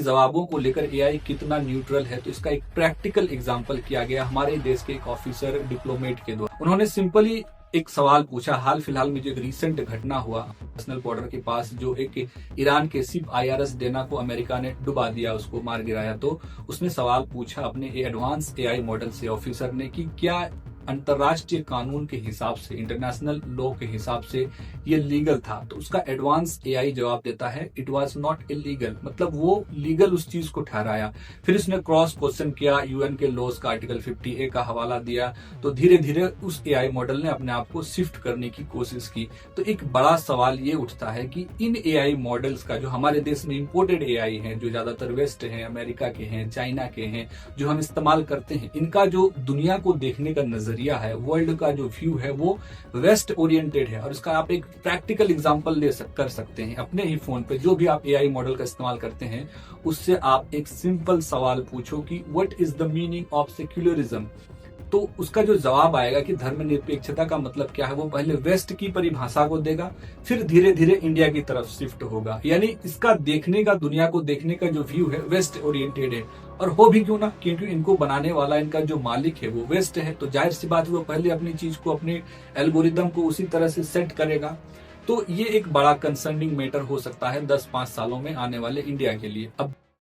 जवाबों को लेकर एआई कितना न्यूट्रल है, तो इसका एक प्रैक्टिकल एग्जांपल किया गया हमारे देश के एक ऑफिसर डिप्लोमेट के द्वारा। उन्होंने सिंपली एक सवाल पूछा। हाल फिलहाल में जो एक रिसेंट घटना हुआ नेशनल बॉर्डर के पास, जो एक ईरान के शिप आईआरएस डेना को अमेरिका ने डुबा दिया, उसको मार गिराया, तो उसने सवाल पूछा अपने एडवांस एआई मॉडल से ऑफिसर ने कि क्या अंतरराष्ट्रीय कानून के हिसाब से, इंटरनेशनल लॉ के हिसाब से ये लीगल था। तो उसका एडवांस एआई जवाब देता है इट वाज नॉट इलीगल, मतलब वो लीगल उस चीज को ठहराया। फिर उसने क्रॉस क्वेश्चन किया, यूएन के लॉज का आर्टिकल 50A का हवाला दिया, तो धीरे धीरे उस एआई मॉडल ने अपने आप को शिफ्ट करने की कोशिश की। तो एक बड़ा सवाल ये उठता है कि इन एआई मॉडल्स का, जो हमारे देश में इंपोर्टेड एआई हैं, जो ज्यादातर वेस्ट हैं, अमेरिका के हैं, चाइना के हैं, जो हम इस्तेमाल करते हैं, इनका जो दुनिया को देखने का नजरिया है, वर्ल्ड का जो व्यू है, वो वेस्ट ओरिएंटेड है। और इसका आप एक प्रैक्टिकल एग्जांपल कर सकते हैं अपने ही फोन पे। जो भी आप एआई मॉडल का इस्तेमाल करते हैं, उससे आप एक सिंपल सवाल पूछो कि what is the meaning of secularism, तो उसका जो जवाब आएगा कि धर्मनिरपेक्षता का मतलब क्या है, वो पहले वेस्ट की परिभाषा को देगा, फिर धीरे धीरे इंडिया की तरफ शिफ्ट होगा। यानी इसका देखने का, दुनिया को देखने का जो व्यू है, वेस्ट ओरिएंटेड है। और हो भी क्यों ना, क्योंकि इनको बनाने वाला, इनका जो मालिक है, वो वेस्ट है। तो जाहिर सी बात है वो पहले अपनी चीज को, अपने एल्गोरिदम को उसी तरह से सेट करेगा। तो ये एक बड़ा कंसर्निंग मैटर हो सकता है 10-5 सालों में आने वाले इंडिया के लिए। अब